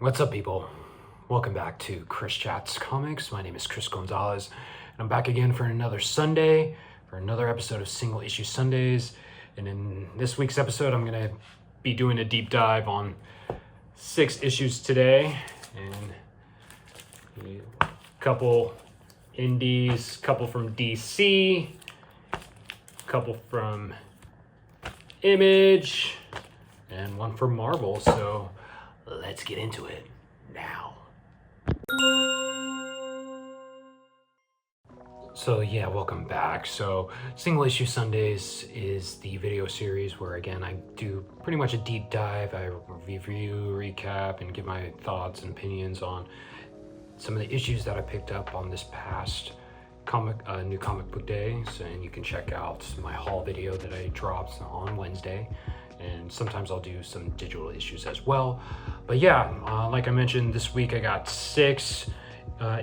What's up, people? Welcome back to Chris Chats Comics. My name is Chris Gonzalez, and I'm back again for another Sunday, for another episode of Single Issue Sundays. And in this week's episode, I'm going to be doing a deep dive on 6 issues today, and a couple indies, couple from DC, a couple from Image, and one from Marvel. So let's get into it now. So yeah, welcome back. So Single Issue Sundays is the video series where, again, I do pretty much a deep dive. I review, recap, and give my thoughts and opinions on some of the issues that I picked up on this past New Comic Book Day. So, and you can check out my haul video that I dropped on Wednesday. And sometimes I'll do some digital issues as well. But yeah, like I mentioned, this week I got 6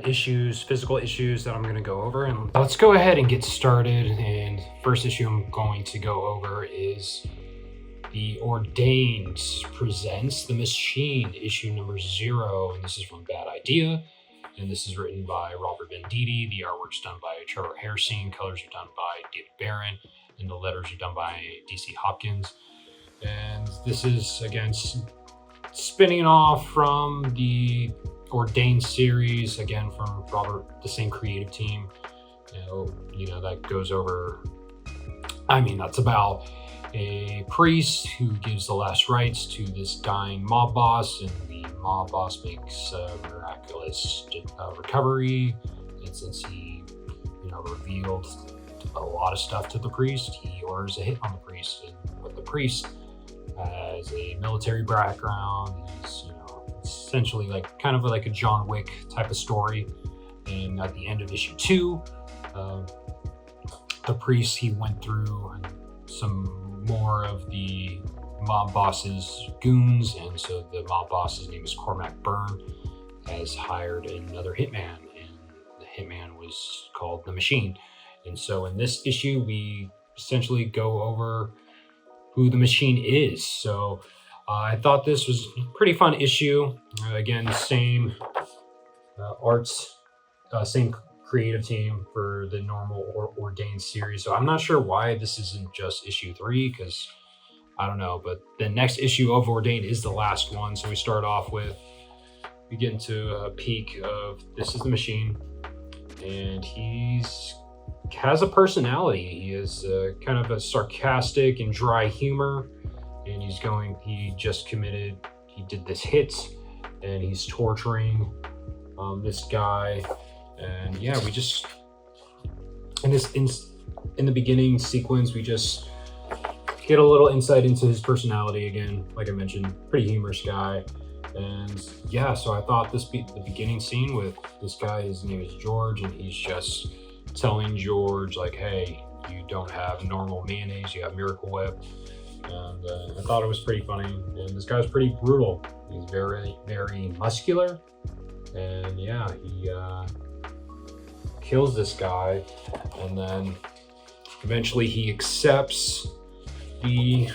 issues, physical issues that I'm going to go over. And let's go ahead and get started. And first issue I'm going to go over is the Ordained Presents The Machine, issue number 0. And this is from Bad Idea. And this is written by Robert Venditti. The artwork's done by Trevor Hairsine. Colors are done by David Barron. And the letters are done by DC Hopkins. And this is, again, spinning off from the Ordained series, again, from Robert, the same creative team. That goes over, that's about a priest who gives the last rites to this dying mob boss, and the mob boss makes a miraculous recovery. And since he, revealed a lot of stuff to the priest, he orders a hit on the priest. And with the priest has a military background. He's, essentially like kind of like a John Wick type of story. And at the end of issue 2, the priest, he went through some more of the mob boss's goons, and so the mob boss's name is Cormac Byrne, has hired another hitman, and the hitman was called The Machine. And so in this issue, we essentially go over who the Machine is. So I thought this was a pretty fun issue. Again, same arts, same creative team for the normal Ordained series. So I'm not sure why this isn't just issue 3, because I don't know. But the next issue of Ordained is the last one. So we get into a peek of this is the Machine, and he has a personality. He is kind of a sarcastic and dry humor, and he did this hit, and he's torturing this guy. And yeah, we just in the beginning sequence, we just get a little insight into his personality. Again, like I mentioned, pretty humorous guy. And yeah, so I thought the beginning scene with this guy, his name is George, and he's just telling George, like, hey, you don't have normal mayonnaise, you have Miracle Whip. And I thought it was pretty funny. And this guy's pretty brutal. He's very, very muscular. And yeah, he kills this guy. And then eventually he accepts the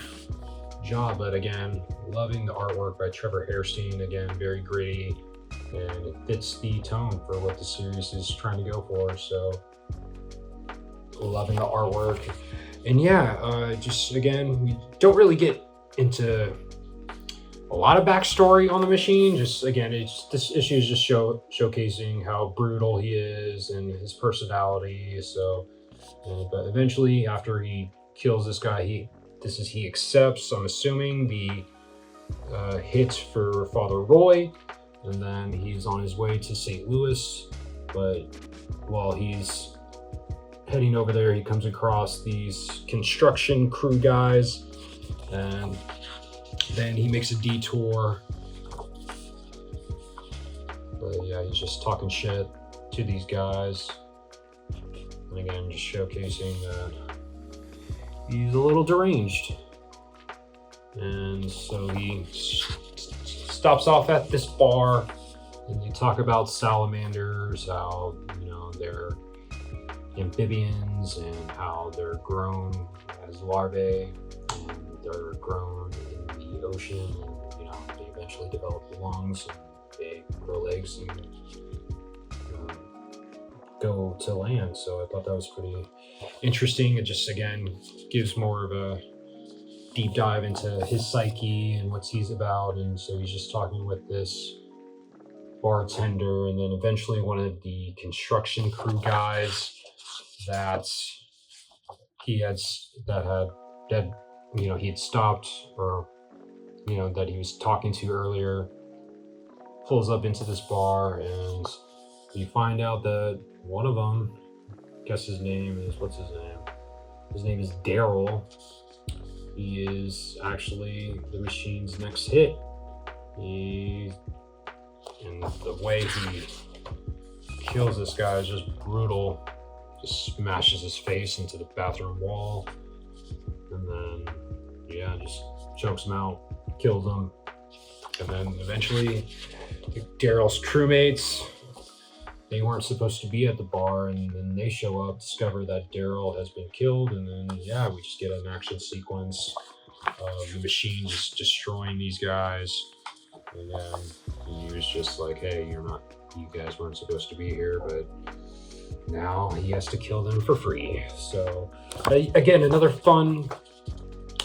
job. But again, loving the artwork by Trevor Hairsine. Again, very gritty. And it fits the tone for what the series is trying to go for. So loving the artwork. And yeah, just again, we don't really get into a lot of backstory on the Machine. Just again, this issue is just showcasing how brutal he is and his personality. So, but eventually, after he kills this guy, he accepts, I'm assuming, the hit for Father Roy, and then he's on his way to St. Louis. But while he's heading over there, he comes across these construction crew guys, and then he makes a detour. But yeah, he's just talking shit to these guys, and again, just showcasing that he's a little deranged. And so he stops off at this bar, and they talk about salamanders, how they're amphibians, and how they're grown as larvae, and they're grown in the ocean, and they eventually develop lungs, and they grow legs and go to land. So I thought that was pretty interesting. It just, again, gives more of a deep dive into his psyche and what he's about. And so he's just talking with this bartender, and then eventually one of the construction crew guys that he had stopped, or that he was talking to earlier, pulls up into this bar, and you find out that one of them, I guess his name is, what's his name? His name is Daryl. He is actually the Machine's next hit. And the way he kills this guy is just brutal. Just smashes his face into the bathroom wall, and then just chokes him out, kills him. And then eventually Daryl's crewmates, they weren't supposed to be at the bar, and then they show up, discover that Daryl has been killed, and then we just get an action sequence of the Machine just destroying these guys. And then he was just like, hey, you guys weren't supposed to be here, but now he has to kill them for free. So again, another fun,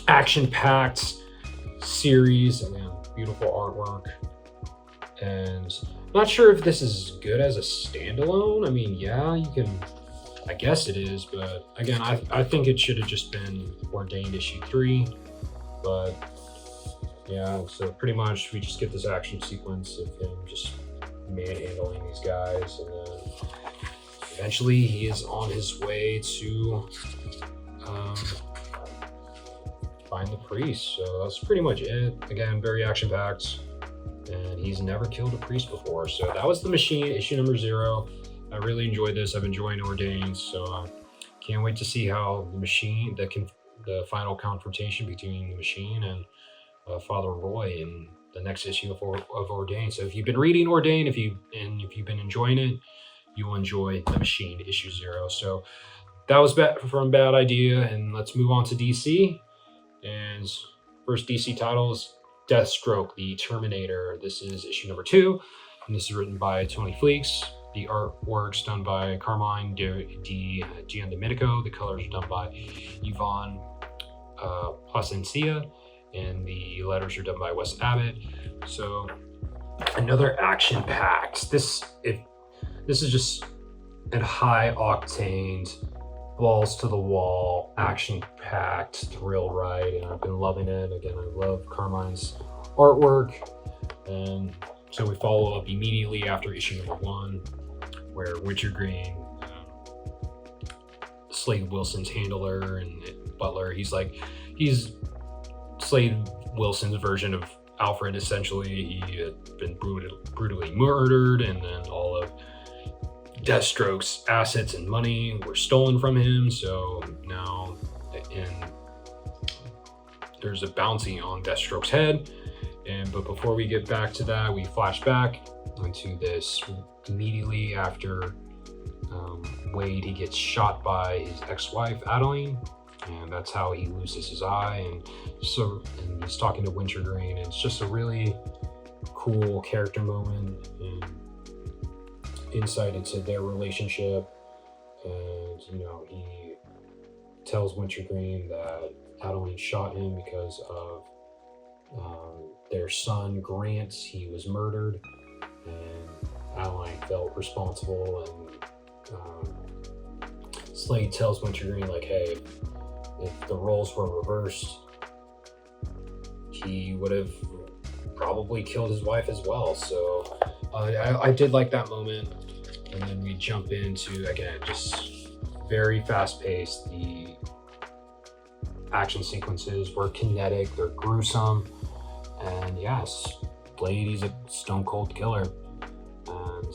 action-packed series, and beautiful artwork. And I'm not sure if this is good as a standalone. I mean, you can, I guess it is, but again, I think it should have just been Ordained issue 3. But so pretty much we just get this action sequence of him just manhandling these guys, and then eventually he is on his way to find the priest. So that's pretty much it. Again, very action-packed, and he's never killed a priest before. So that was The Machine, issue number 0. I really enjoyed this. I've enjoyed Ordained, so can't wait to see how the Machine, the final confrontation between the Machine and Father Roy in the next issue of Ordained. So if you've been reading Ordained, if you've been enjoying it, you will enjoy The Machine issue 0. So that was from Bad Idea, and let's move on to DC. And first DC title is Deathstroke the Terminator. This is issue number 2, and this is written by Tony Fleeks. The artwork's done by Carmine Di Giandomenico. The colors are done by Yvonne Placencia, and the letters are done by Wes Abbott. So another action-packed. This is just a high-octane, balls-to-the-wall, action-packed thrill ride, and I've been loving it. Again, I love Carmine's artwork, and so we follow up immediately after issue number 1, where Wintergreen, Slade Wilson's handler and butler, he's Slade Wilson's version of Alfred. Essentially, he had been brutally murdered, and then all of Deathstroke's assets and money were stolen from him. So now there's a bounty on Deathstroke's head. But before we get back to that, we flash back into this immediately after Wade, he gets shot by his ex-wife, Adeline, and that's how he loses his eye. And he's talking to Wintergreen, and it's just a really cool character moment and insight into their relationship. And he tells Wintergreen that Adeline shot him because of their son Grant. He was murdered, and Adeline felt responsible. And Slade tells Wintergreen, like, hey, if the roles were reversed, he would have probably killed his wife as well. So I did like that moment. And then we jump into, again, just very fast-paced. The action sequences were kinetic, they're gruesome, and yes, Blade, he's a stone-cold killer. And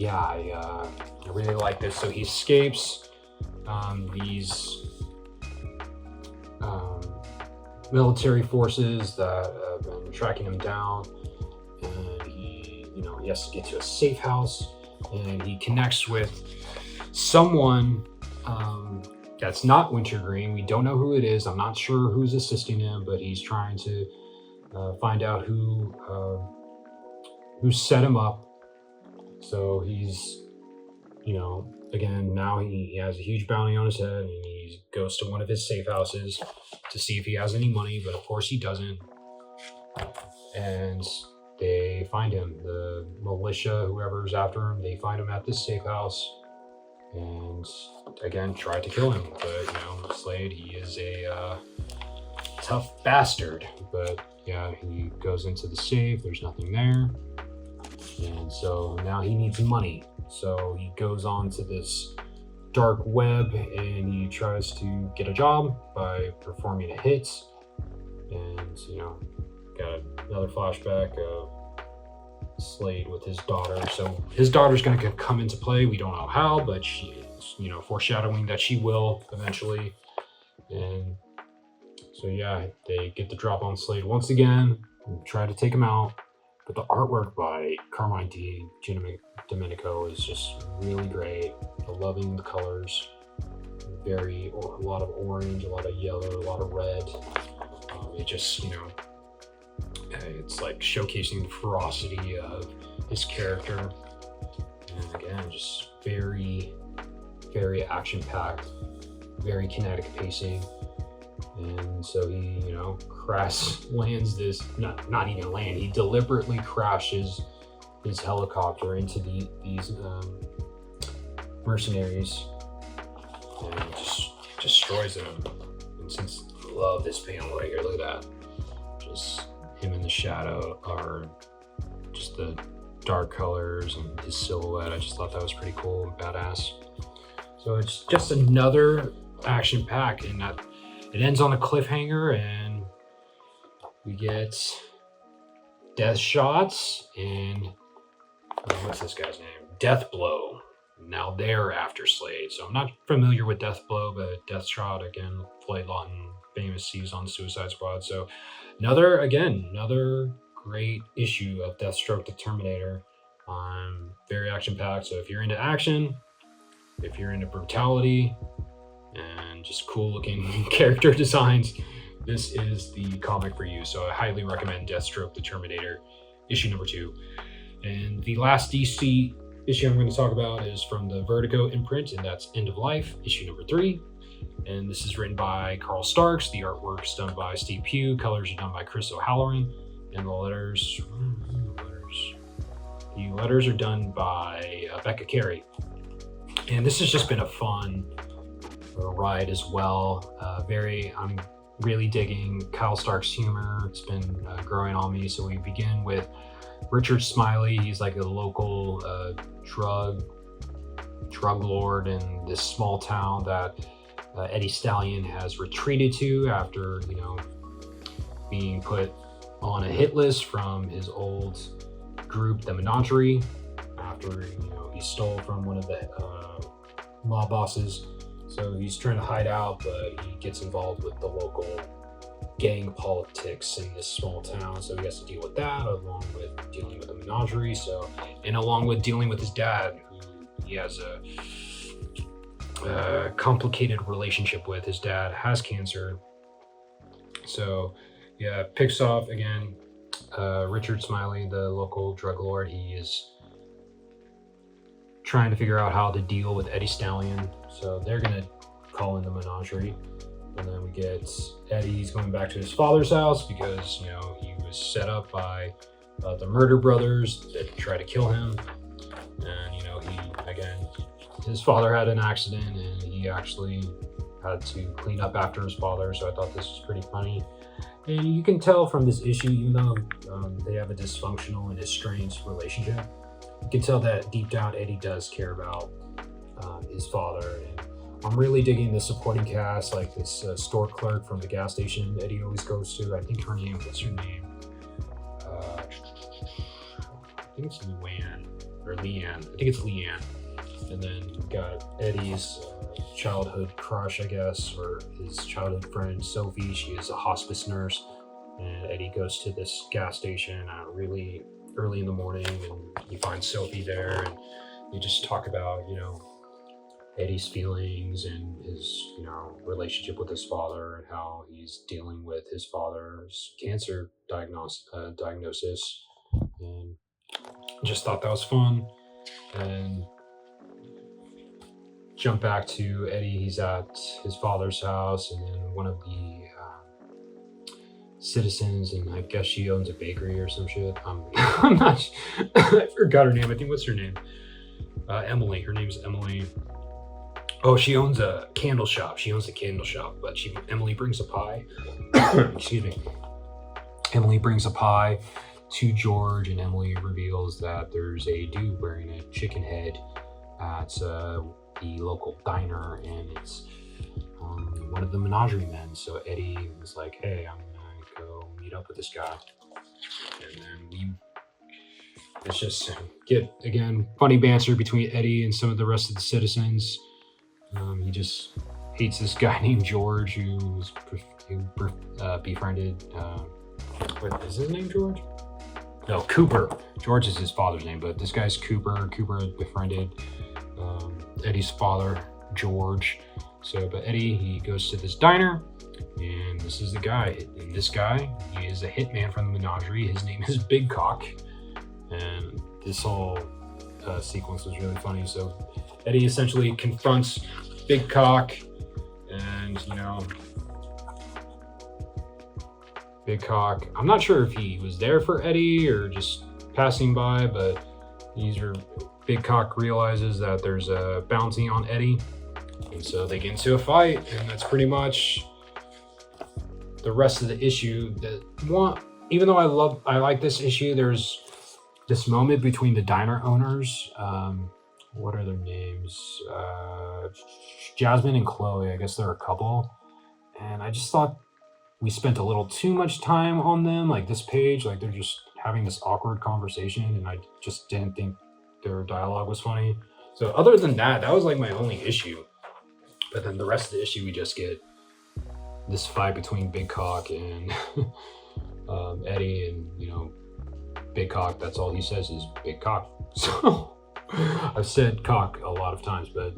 I really like this. So he escapes these military forces that have been tracking him down, and he has to get to a safe house, and he connects with someone that's not Wintergreen. We don't know who it is. I'm not sure who's assisting him, but he's trying to find out who who set him up. So he's, again, now he has a huge bounty on his head, and he goes to one of his safe houses to see if he has any money, but of course he doesn't. And they find him. The militia, whoever's after him, they find him at this safe house, and again try to kill him. But Slade, he is a tough bastard. But yeah, he goes into the safe. There's nothing there, and so now he needs money. So he goes on to this dark web, and he tries to get a job by performing a hit. And got another flashback of Slade with his daughter. So his daughter's going to come into play. We don't know how, but she is, foreshadowing that she will eventually. And so yeah, they get the drop on Slade once again and try to take him out. But the artwork by Carmine Domenico is just really great. I'm loving the colors. A lot of orange, a lot of yellow, a lot of red. It just, it's like showcasing the ferocity of his character. And again, just very, very action-packed, very kinetic pacing. And so he, lands this, not even land, he deliberately crashes his helicopter into these mercenaries and just destroys them. And since I love this panel right here, look at that. Just him in the shadow, are just the dark colors and his silhouette. I just thought that was pretty cool and badass. So it's just another action pack, and that it ends on a cliffhanger, and we get death shots and what's this guy's name? Deathblow. Now they're after Slade. So I'm not familiar with Deathblow, but Deathshot again played a lot in famous scenes on Suicide Squad. So another great issue of Deathstroke the Terminator. Very action packed. So if you're into action, if you're into brutality and just cool looking character designs, this is the comic for you. So I highly recommend Deathstroke the Terminator issue number 2. And the last DC issue I'm going to talk about is from the Vertigo imprint, and that's End of Life, issue number 3. And this is written by Carl Starks. The artwork's done by Steve Pugh. Colors are done by Chris O'Halloran. And the letters are done by Becca Carey. And this has just been a fun ride as well. I'm really digging Kyle Stark's humor. It's been growing on me. So we begin with Richard Smiley. He's like a local drug lord in this small town that Eddie Stallion has retreated to after, being put on a hit list from his old group, the Menagerie, after, he stole from one of the mob bosses. So he's trying to hide out, but he gets involved with the local gang politics in this small town. So he has to deal with that, along with dealing with the Menagerie. And along with dealing with his dad, who he has a complicated relationship with. His dad has cancer. So yeah, it picks off again. Richard Smiley, the local drug lord, he is trying to figure out how to deal with Eddie Stallion. So they're gonna call in the Menagerie. And then we get Eddie's going back to his father's house because, he was set up by the murder brothers that tried to kill him. And, his father had an accident and he actually had to clean up after his father. So I thought this was pretty funny. And you can tell from this issue, even though they have a dysfunctional and estranged relationship, you can tell that deep down Eddie does care about his father. And I'm really digging the supporting cast, like this store clerk from the gas station Eddie always goes to. I think her name, what's her name? I think it's Leanne. I think it's Leanne. And then you got Eddie's childhood crush, I guess, or his childhood friend, Sophie. She is a hospice nurse. And Eddie goes to this gas station really early in the morning, and he finds Sophie there. And they just talk about, Eddie's feelings and his, relationship with his father and how he's dealing with his father's cancer diagnosis. And just thought that was fun. And jump back to Eddie. He's at his father's house, and then one of the citizens, and I guess she owns a bakery or some shit. I'm not. I forgot her name. I think what's her name? Emily. Her name's Emily. Oh, she owns a candle shop. She owns a candle shop, but Emily brings a pie. Excuse me. Emily brings a pie to George, and Emily reveals that there's a dude wearing a chicken head at the local diner, and it's one of the menagerie men. So Eddie was like, "Hey, I'm gonna go meet up with this guy," and then it's just get again funny banter between Eddie and some of the rest of the citizens. He just hates this guy named George who befriended. What is his name? George? No, Cooper. George is his father's name, but this guy's Cooper. Cooper befriended Eddie's father, George. So, but Eddie, he goes to this diner, and this is the guy. And this guy, he is a hitman from the menagerie. His name is Big Cock, and this whole sequence was really funny. So, Eddie essentially confronts Big Cock, and Big Cock. I'm not sure if he was there for Eddie or just passing by, but Big Cock realizes that there's a bounty on Eddie, and so they get into a fight, and that's pretty much the rest of the issue. Even though I like this issue, there's this moment between the diner owners. What are their names? Jasmine and Chloe. I guess they're a couple, and I just thought we spent a little too much time on them. Like this page, like they're just having this awkward conversation, and I just didn't think their dialogue was funny. So other than that was like my only issue. But then the rest of the issue, we just get this fight between Big Cock and Eddie, and Big Cock. That's all he says is Big Cock. So I've said cock a lot of times, but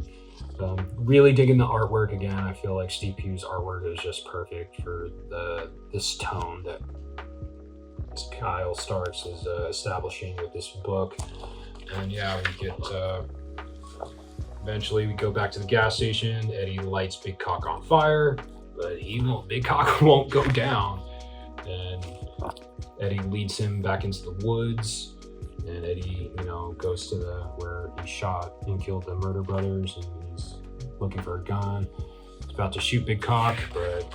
really digging the artwork again. I feel like Steve Pugh's artwork is just perfect for this tone that Kyle Starks is establishing with this book. And yeah, we get eventually we go back to the gas station. Eddie lights Big Cock on fire, but Big Cock won't go down, and Eddie leads him back into the woods. And Eddie, goes to where he shot and killed the murder brothers, and he's looking for a gun. He's about to shoot Big Cock, but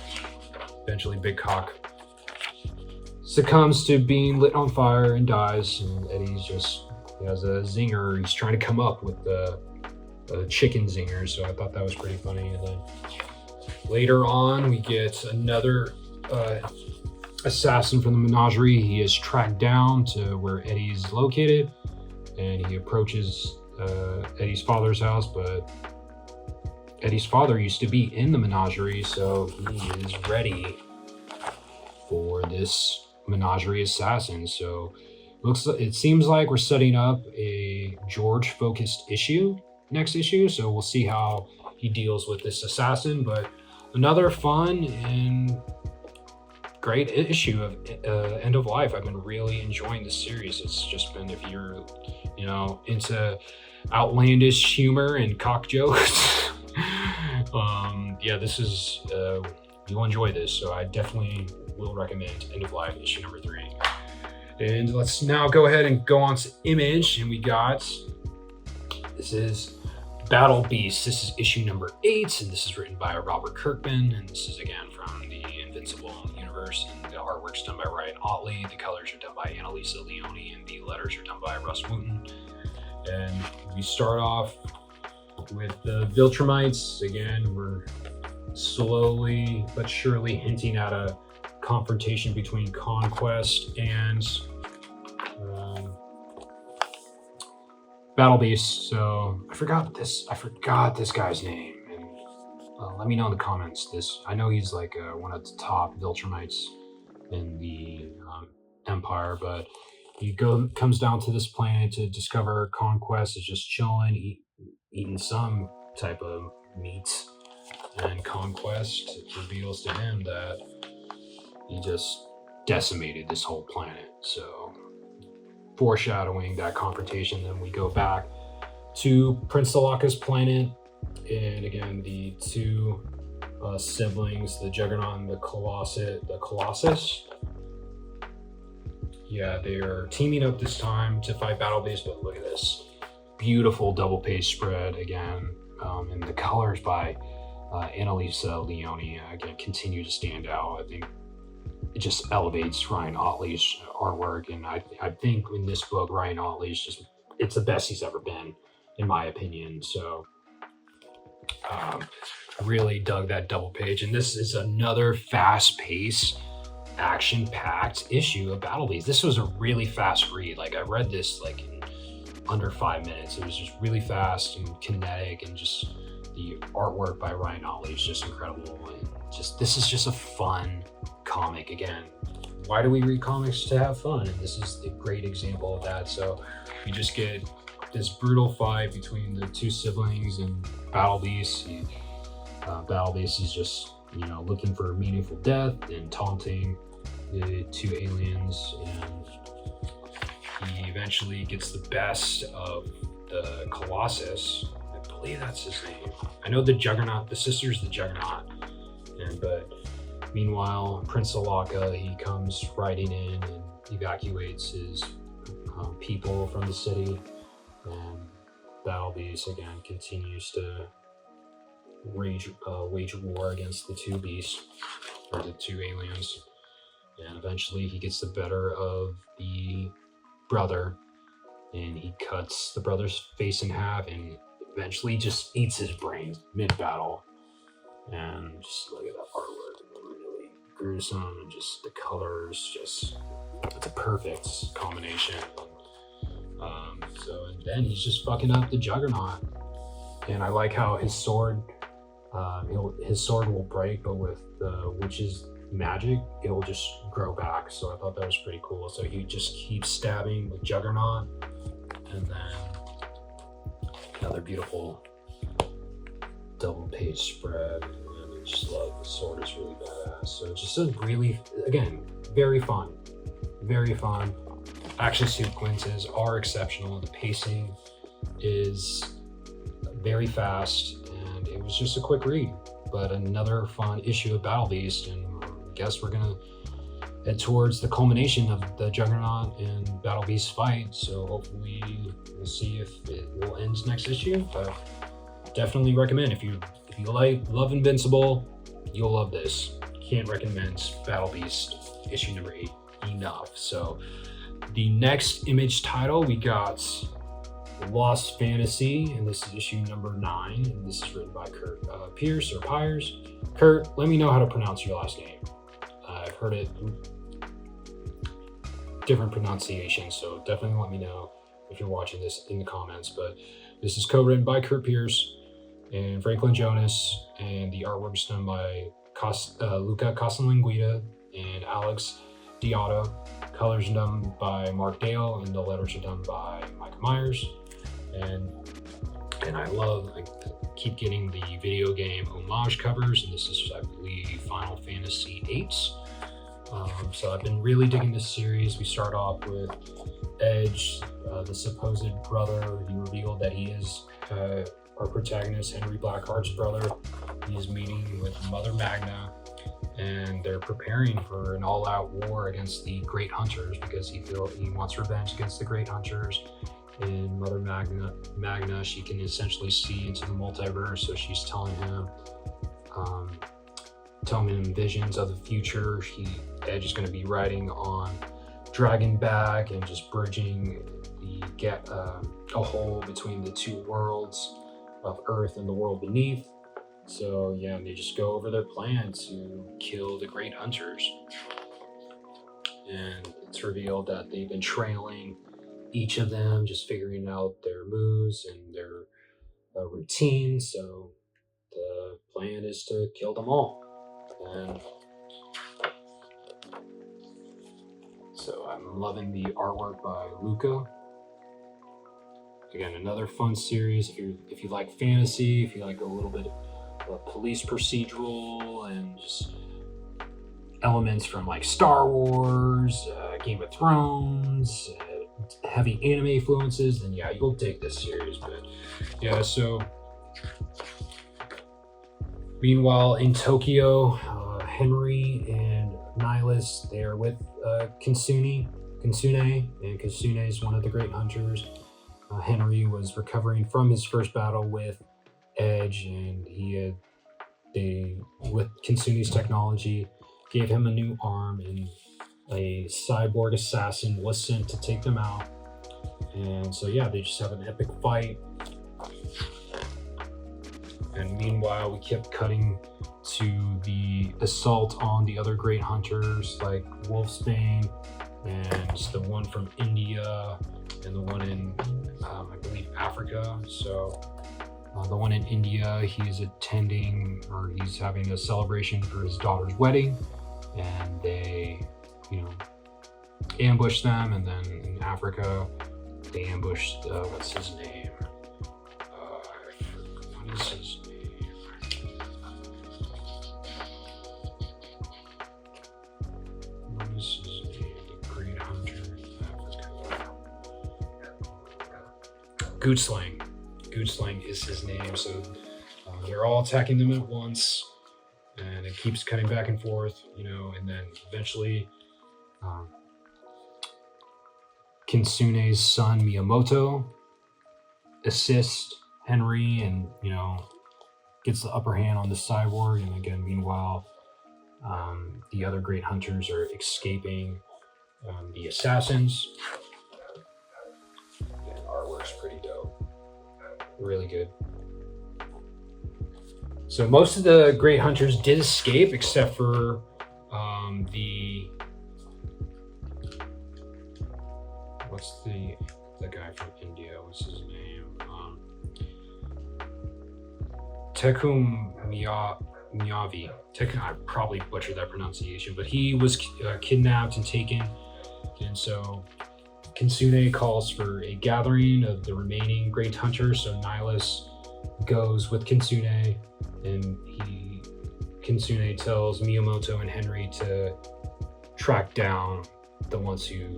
eventually Big Cock succumbs to being lit on fire and dies. And Eddie's he has a zinger. He's trying to come up with the chicken zinger, so I thought that was pretty funny. And then later on, we get another assassin from the menagerie. He is tracked down to where Eddie's located, and he approaches Eddie's father's house, but Eddie's father used to be in the menagerie, so he is ready for this menagerie assassin. So it seems like we're setting up a George-focused next issue, so we'll see how he deals with this assassin. But another fun and great issue of End of Life. I've been really enjoying this series. It's just been, if you're into outlandish humor and cock jokes, this is you'll enjoy this. So I definitely will recommend End of Life issue number 3. And let's now go ahead and go on to Image, and this is Battle Beast. This is issue number 8, and this is written by Robert Kirkman, and this is again from the Invincible universe, and the artwork's done by Ryan Otley, the colors are done by Annalisa Leone, and the letters are done by Russ Wooten. And we start off with the Viltrumites. Again, we're slowly but surely hinting at a confrontation between Conquest and Battle Beast. So I forgot this guy's name, and let me know in the comments. I know he's like one of the top Viltrumites in the Empire, but he comes down to this planet to discover Conquest is just chilling, eating some type of meat, and Conquest reveals to him that he just decimated this whole planet. So foreshadowing that confrontation. Then we go back to Prince Talaka's planet, and again, the two siblings, the Juggernaut and the Colossus. Yeah, they are teaming up this time to fight Battle Beast, but look at this. Beautiful double page spread again, and the colors by Annalisa Leone again continue to stand out. I think it just elevates Ryan Ottley's artwork, and I think in this book Ryan Ottley's it's the best he's ever been, in my opinion. So I really dug that double page, and this is another fast-paced, action-packed issue of Battle Beast. This was a really fast read. Like, I read this like in under 5 minutes. It was just really fast and kinetic, and just the artwork by Ryan Ottley is just incredible. And this is just a fun comic. Again, why do we read comics? To have fun, and this is a great example of that. So you just get this brutal fight between the two siblings and Battle Beast. Battle Beast is just, looking for a meaningful death and taunting the two aliens, and he eventually gets the best of the Colossus. I believe that's his name. I know the Juggernaut, the sister's the Juggernaut, but meanwhile, Prince Talaka, he comes riding in and evacuates his people from the city, and Battle Beast again continues to wage war against the two beasts, or the two aliens, and eventually he gets the better of the brother, and he cuts the brother's face in half, and eventually just eats his brain mid-battle. And just look at that artwork, really gruesome, and just the colors, it's a perfect combination. And then he's just fucking up the Juggernaut, and I like how his sword will break, but with the witch's magic, it'll just grow back. So I thought that was pretty cool. So he just keeps stabbing the Juggernaut, and then another beautiful double page spread. And I just love the sword is really badass. So just a really, again, very fun. Action sequences are exceptional. The pacing is very fast, and it was just a quick read, but another fun issue of Battle Beast. And I guess we're gonna head towards the culmination of the Juggernaut and Battle Beast fight. So hopefully we'll see if it will end next issue. But definitely recommend, if you love Invincible, you'll love this. Can't recommend Battle Beast issue number 8 enough. So the next Image title, we got Lost Fantasy, and this is issue number 9, and this is written by Kurt Pyers. Kurt, let me know how to pronounce your last name. I've heard it different pronunciations, so definitely let me know if you're watching this in the comments. But this is co-written by Kurt Pyers and Franklin Jonas, and the artwork is done by Luca Casalanguida and Alex Diotto. Colors are done by Mark Dale, and the letters are done by Mike Myers. And I keep getting the video game homage covers, and this is, I believe, Final Fantasy VIII. So I've been really digging this series. We start off with Edge, the supposed brother. He revealed that he is our protagonist, Henry Blackheart's brother. He is meeting with Mother Magna, and they're preparing for an all-out war against the Great Hunters, because he wants revenge against the Great Hunters. And Mother Magna, she can essentially see into the multiverse, so she's telling him visions of the future. Edge is going to be riding on Dragonback and just bridging a hole between the two worlds of Earth and the world beneath. So yeah, they just go over their plan to kill the Great Hunters. And it's revealed that they've been trailing each of them, just figuring out their moves and their routine. So the plan is to kill them all. And so I'm loving the artwork by Luca. Again, another fun series. If you like fantasy, if you like a little bit of police procedural and just elements from like Star Wars, Game of Thrones, heavy anime influences, then yeah, you'll dig this series. But yeah, so meanwhile in Tokyo, Henry and Nihilus, they are with Kitsune, and Kitsune is one of the great hunters. Henry was recovering from his first battle with Edge, and they with Kitsune's technology gave him a new arm, and a cyborg assassin was sent to take them out. And so yeah, they just have an epic fight. And meanwhile, we kept cutting to the assault on the other great hunters like Wolfsbane and the one from India and the one in I believe Africa. So the one in India, he's having a celebration for his daughter's wedding, and they, ambush them. And then in Africa, they ambushed, what's his name? What is his name? What is his name? The Great Hunter in Africa. Gootslang. Gootslang is his name. So they're all attacking them at once, and it keeps cutting back and forth, and then eventually Kitsune's son Miyamoto assists Henry and, gets the upper hand on the cyborg. And again, meanwhile, the other great hunters are escaping the assassins. And artwork's pretty dope. Really good. So most of the great hunters did escape, except for the guy from India? What's his name? Tekum Miyavi. I probably butchered that pronunciation, but he was kidnapped and taken. And so Kitsune calls for a gathering of the remaining great hunters. So Nihilus goes with Kitsune, and Kitsune tells Miyamoto and Henry to track down the ones who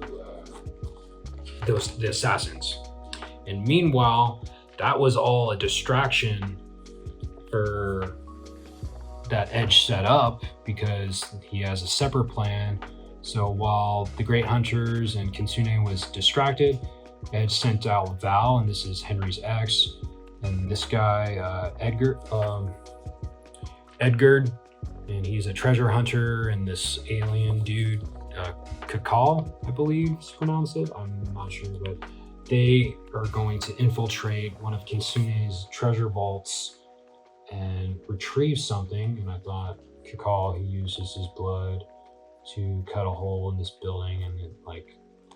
the assassins. And meanwhile, that was all a distraction for that Edge set up, because he has a separate plan. So while the great hunters and Kitsune was distracted, Edge sent out Val, and this is Henry's ex, and this guy Edgard, and he's a treasure hunter, and this alien dude, Kakal, I believe is pronounced it. I'm not sure, but they are going to infiltrate one of Kitsune's treasure vaults and retrieve something. And I thought Kakal, he uses his blood to cut a hole in this building, and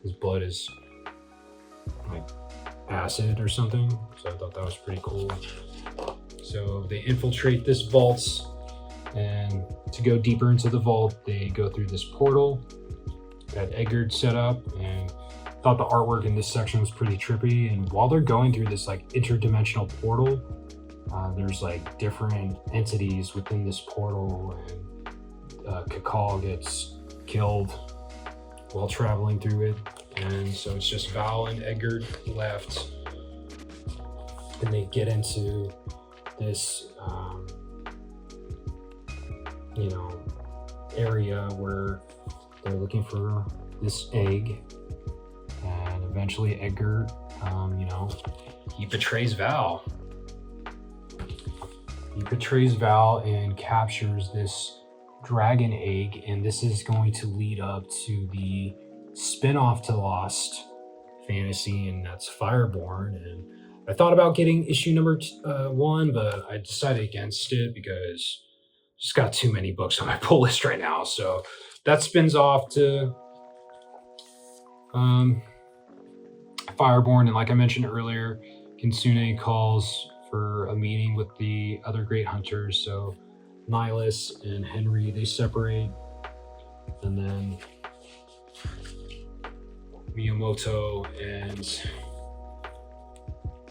his blood is like acid or something. So I thought that was pretty cool. So they infiltrate this vault, and to go deeper into the vault, they go through this portal that Edgard set up, and thought the artwork in this section was pretty trippy. And while they're going through this interdimensional portal, there's different entities within this portal, and Kakal gets killed while traveling through it. And so it's just Val and Edgard left, and they get into this area where they're looking for this egg. And eventually Edgard, he betrays Val. He betrays Val and captures this dragon egg, and this is going to lead up to the spin-off to Lost Fantasy, and that's Fireborn. And I thought about getting issue number 1, but I decided against it because I just got too many books on my pull list right now. So that spins off to Fireborn, and like I mentioned earlier, Kitsune calls for a meeting with the other great hunters. So Nihilus and Henry, they separate, and then Miyamoto and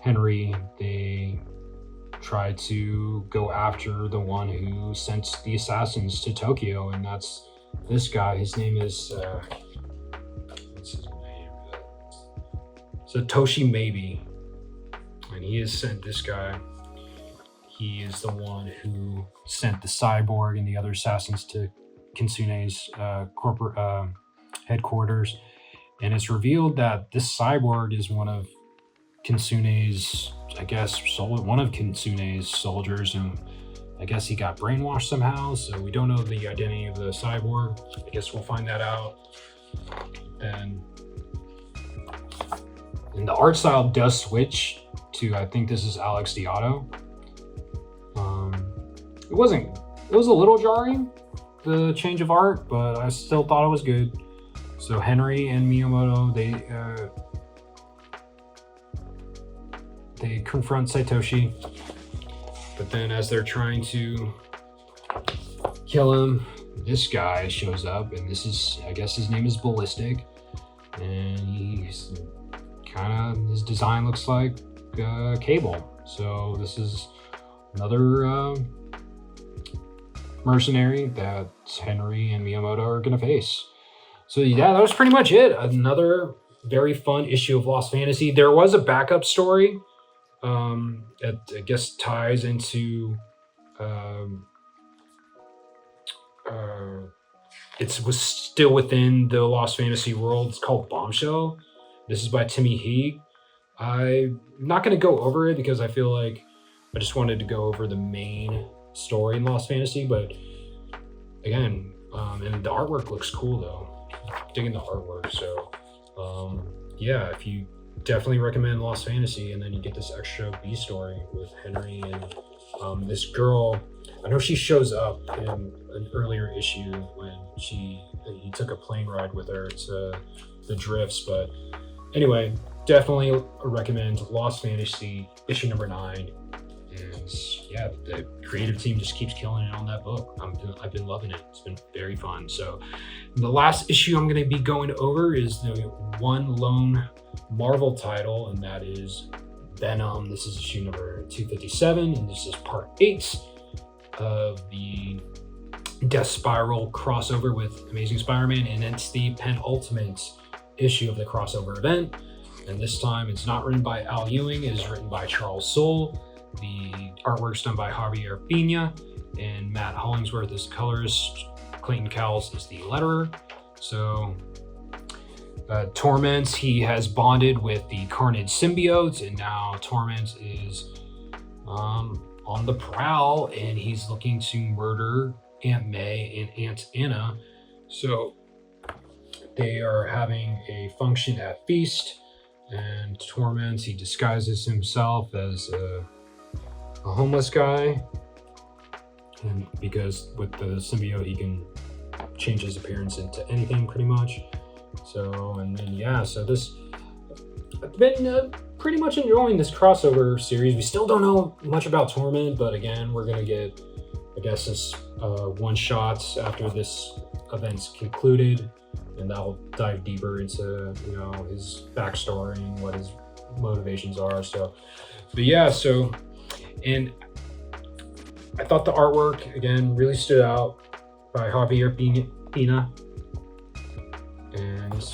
Henry, they try to go after the one who sent the assassins to Tokyo, and that's this guy. His name is what's his name? Satoshi Maybe, and he has sent this guy. He is the one who sent the cyborg and the other assassins to Kitsune's corporate headquarters, and it's revealed that this cyborg is one of Kitsune's, I guess, one of Kitsune's soldiers, and I guess he got brainwashed somehow. So we don't know the identity of the cyborg. I guess we'll find that out. And the art style does switch to, I think this is Alex D'Otto. It was a little jarring, the change of art, but I still thought it was good. So Henry and Miyamoto, they confront Satoshi, but then as they're trying to kill him, this guy shows up, and this is, I guess his name is Ballistic, and he's his design looks like Cable. So this is another mercenary that Henry and Miyamoto are gonna face. So yeah, that was pretty much it. Another very fun issue of Lost Fantasy. There was a backup story that I guess ties into it was still within the Lost Fantasy world. It's called Bombshell. This is by Timmy Heeg. I'm not going to go over it because I feel like I just wanted to go over the main story in Lost Fantasy, but again, and the artwork looks cool though. Digging the artwork. So yeah, if you definitely recommend Lost Fantasy, and then you get this extra B story with Henry and this girl. I know she shows up in an earlier issue when he took a plane ride with her to the Drifts, but anyway, definitely recommend Lost Fantasy issue number 9. And yeah, the creative team just keeps killing it on that book. I've been loving it. It's been very fun. So the last issue I'm going to be going over is the one lone Marvel title, and that is Venom. This is issue number 257, and this is part 8 of the Death Spiral crossover with Amazing Spider-Man, and it's the penultimate issue of the crossover event. And this time it's not written by Al Ewing, it is written by Charles Soule. The artwork's done by Javier Pina, and Matt Hollingsworth is colorist. Clayton Cowles is the letterer. So Torment, he has bonded with the Carnage symbiote, and now Torment is on the prowl, and he's looking to murder Aunt May and Aunt Anna. So they are having a function at Feast, and Torment, he disguises himself as a homeless guy, and because with the symbiote he can change his appearance into anything pretty much. So, and then yeah, so this, I've been pretty much enjoying this crossover series. We still don't know much about Torment, but again, we're gonna get, I guess, this one shots after this event's concluded, and that'll dive deeper into, you know, his backstory and what his motivations are. So, but yeah, so, and I thought the artwork again really stood out by Javier Pina, and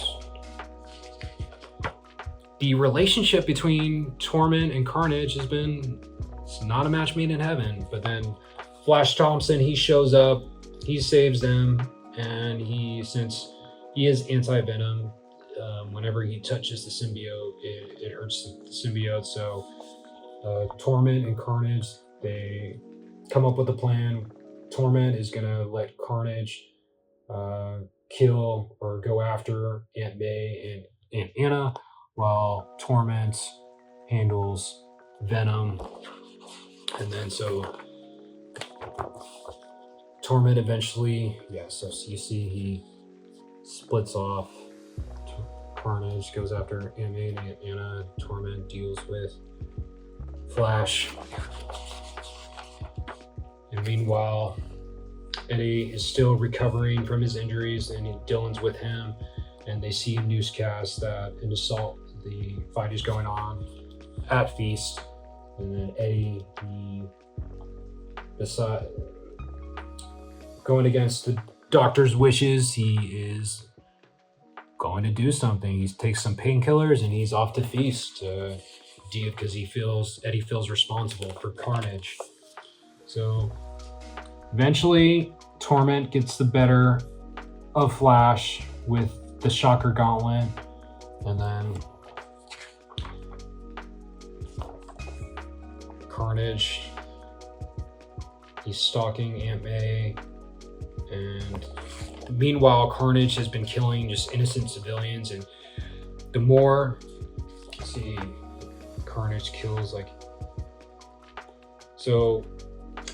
the relationship between Torment and Carnage has been, it's not a match made in heaven. But then Flash Thompson, he shows up, he saves them, and since he is anti-venom, whenever he touches the symbiote, it hurts the symbiote. So Torment and Carnage, they come up with a plan. Torment is gonna let Carnage kill or go after Aunt May and Aunt Anna, while Torment handles Venom. And then so Torment eventually, yeah, so you see he splits off. Carnage goes after Aunt May and Aunt Anna. Torment deals with Flash. And meanwhile, Eddie is still recovering from his injuries, and Dylan's with him, and they see a newscast that an assault, the fight is going on at Feast, and then Eddie, going against the doctor's wishes, he is going to do something. He takes some painkillers and he's off to feast because Eddie feels responsible for Carnage. So eventually Torment gets the better of Flash with the Shocker Gauntlet, and then Carnage, he's stalking Aunt May, and meanwhile Carnage has been killing just innocent civilians, and the more, Carnage kills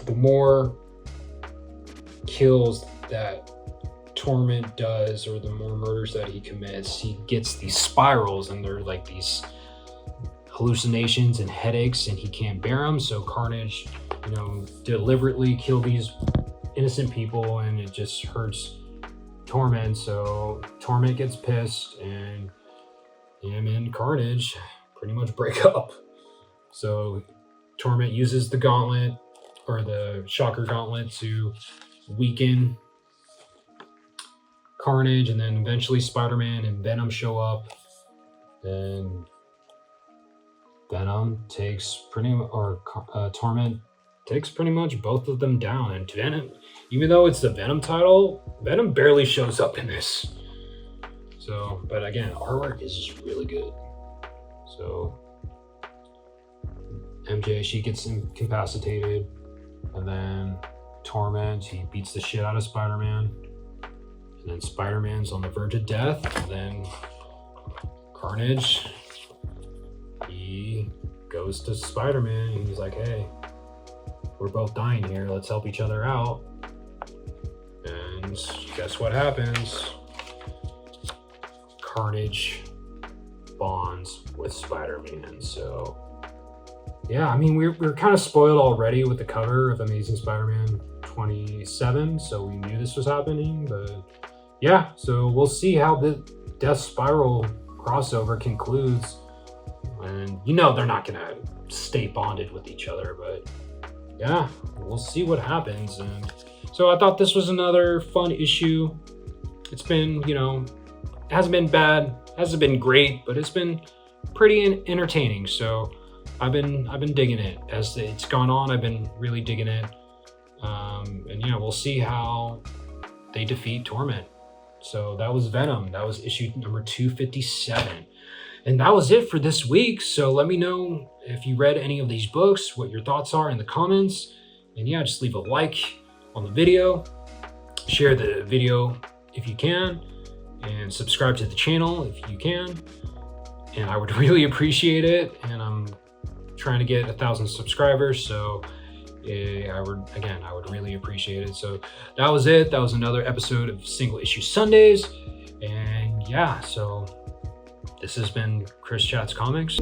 the more kills that Torment does, or the more murders that he commits, he gets these spirals, and they're like these hallucinations and headaches, and he can't bear them. So Carnage, deliberately kill these innocent people, and it just hurts Torment. So Torment gets pissed, and him and Carnage pretty much break up. So Torment uses the gauntlet, or the Shocker Gauntlet, to weaken Carnage, and then eventually Spider-Man and Venom show up, and Venom takes Torment takes pretty much both of them down. And Venom, even though it's the Venom title, Venom barely shows up in this. So, but again, artwork is just really good. So MJ, she gets incapacitated, and then Torment, he beats the shit out of Spider-Man, and then Spider-Man's on the verge of death, and then Carnage, he goes to Spider-Man, and he's like, hey, we're both dying here, let's help each other out. And guess what happens? Carnage bonds with Spider-Man. So yeah, I mean, we're kind of spoiled already with the cover of Amazing Spider-Man 27, so we knew this was happening. But yeah, so we'll see how the Death Spiral crossover concludes. And they're not gonna stay bonded with each other, but yeah, we'll see what happens. And so I thought this was another fun issue. It's been, it hasn't been bad, hasn't been great, but it's been pretty entertaining. So I've been digging it as it's gone on. I've been really digging it, and we'll see how they defeat Torment. So that was Venom. That was issue number 257, and that was it for this week. So let me know if you read any of these books, what your thoughts are in the comments, and just leave a like on the video, share the video if you can, and subscribe to the channel if you can, and I would really appreciate it. And I'm trying to get 1,000 subscribers, so I would really appreciate it. So that was it. That was another episode of Single Issue Sundays, and so this has been Chris Chats Comics.